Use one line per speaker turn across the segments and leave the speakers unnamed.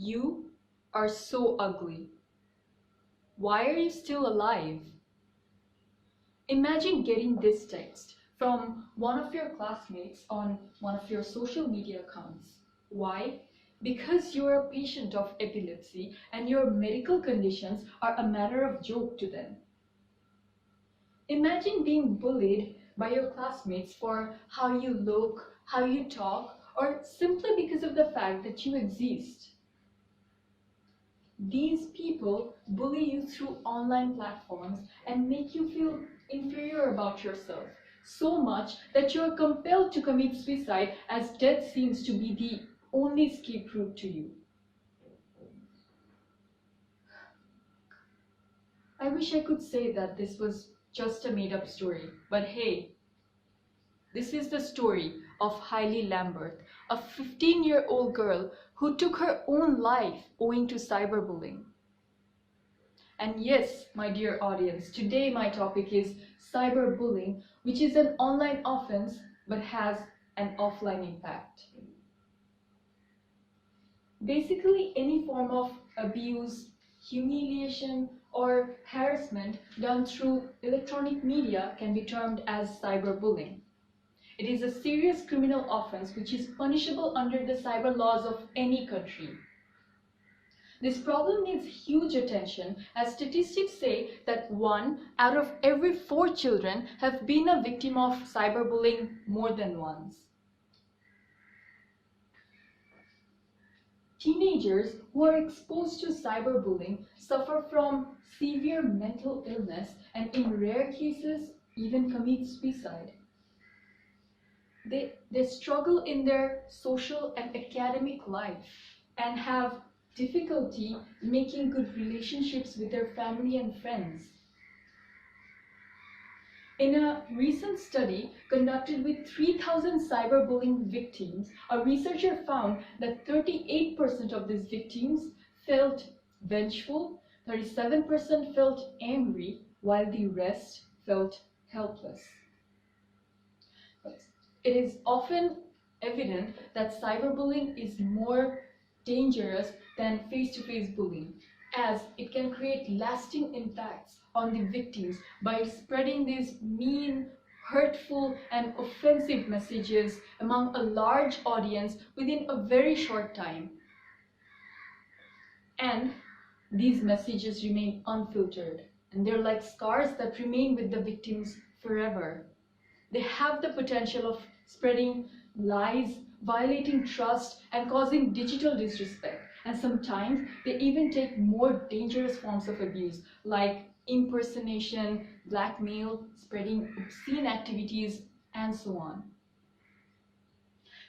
You are so ugly. Why are you still alive? Imagine getting this text from one of your classmates on one of your social media accounts. Why? Because you are a patient of epilepsy and your medical conditions are a matter of joke to them. Imagine being bullied by your classmates for how you look, how you talk, or simply because of the fact that you exist. These people bully you through online platforms and make you feel inferior about yourself, so much that you are compelled to commit suicide as death seems to be the only escape route to you. I wish I could say that this was just a made-up story, but hey, this is the story of Hailey Lambert, a 15-year-old girl who took her own life owing to cyberbullying. And yes, my dear audience, today my topic is cyberbullying, which is an online offense but has an offline impact. Basically, any form of abuse, humiliation, or harassment done through electronic media can be termed as cyberbullying. It is a serious criminal offense which is punishable under the cyber laws of any country. This problem needs huge attention as statistics say that 1 out of every 4 children have been a victim of cyberbullying more than once. Teenagers who are exposed to cyberbullying suffer from severe mental illness and in rare cases even commit suicide. They struggle in their social and academic life and have difficulty making good relationships with their family and friends. In a recent study conducted with 3,000 cyberbullying victims, a researcher found that 38% of these victims felt vengeful, 37% felt angry, while the rest felt helpless. It is often evident that cyberbullying is more dangerous than face-to-face bullying, as it can create lasting impacts on the victims by spreading these mean, hurtful, and offensive messages among a large audience within a very short time. And these messages remain unfiltered, and they're like scars that remain with the victims forever. They have the potential of spreading lies, violating trust, and causing digital disrespect. And sometimes they even take more dangerous forms of abuse, like impersonation, blackmail, spreading obscene activities, and so on.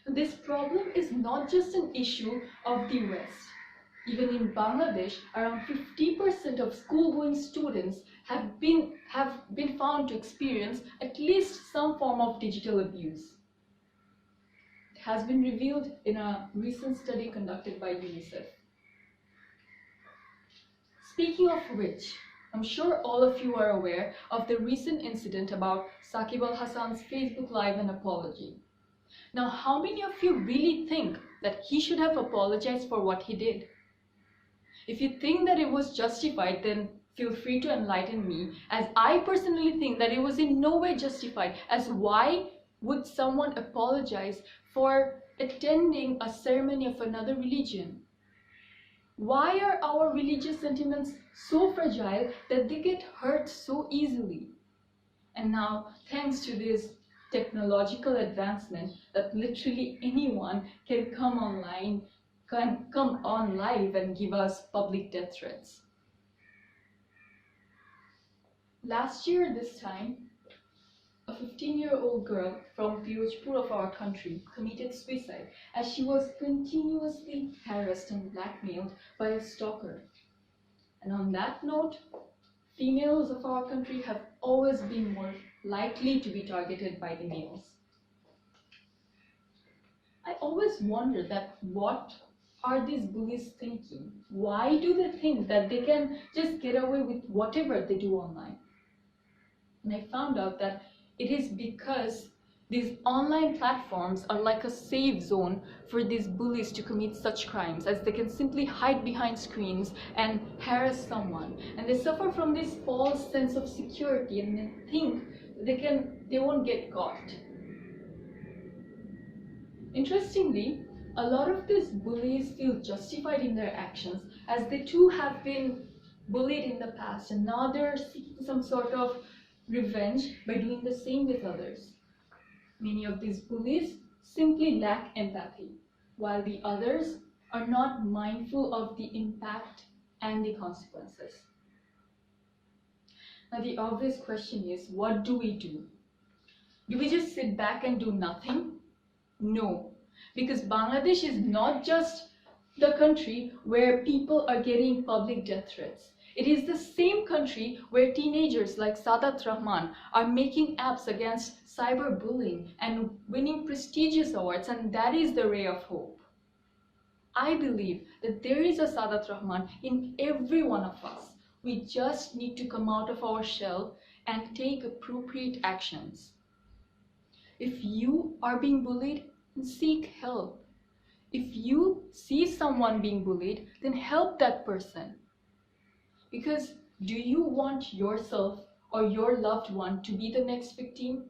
This problem is not just an issue of the West. Even in Bangladesh, around 50% of school-going students have been found to experience at least some form of digital abuse. It has been revealed in a recent study conducted by UNICEF. Speaking of which, I'm sure all of you are aware of the recent incident about Saqib Al Hasan's Facebook Live and apology. Now, how many of you really think that he should have apologized for what he did? If you think that it was justified, then feel free to enlighten me, as I personally think that it was in no way justified, as why would someone apologize for attending a ceremony of another religion? Why are our religious sentiments so fragile that they get hurt so easily? And now, thanks to this technological advancement, that literally anyone can come on live and give us public death threats. Last year this time, a 15-year-old girl from Firozpur of our country committed suicide as she was continuously harassed and blackmailed by a stalker. And on that note, females of our country have always been more likely to be targeted by the males. I always wonder that what are these bullies thinking? Why do they think that they can just get away with whatever they do online? And I found out that it is because These online platforms are like a safe zone for these bullies to commit such crimes, as they can simply hide behind screens and harass someone, and they suffer from this false sense of security and they think they won't get caught. Interestingly, a lot of these bullies feel justified in their actions, as they too have been bullied in the past and now they're seeking some sort of revenge by doing the same with others. Many of these bullies simply lack empathy, while the others are not mindful of the impact and the consequences. Now the obvious question is, what do we do? Do we just sit back and do nothing? No, because Bangladesh is not just the country where people are getting public death threats. It is the same country where teenagers like Masudur Rahman are making apps against cyberbullying and winning prestigious awards, and that is the ray of hope. I believe that there is a Masudur Rahman in every one of us. We just need to come out of our shell and take appropriate actions. If you are being bullied, then seek help. If you see someone being bullied, then help that person. Because do you want yourself or your loved one to be the next victim?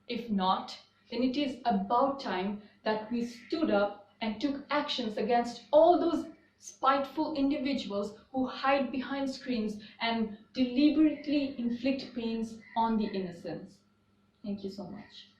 If not, then it is about time that we stood up and took actions against all those spiteful individuals who hide behind screens and deliberately inflict pains on the innocents. Thank you so much.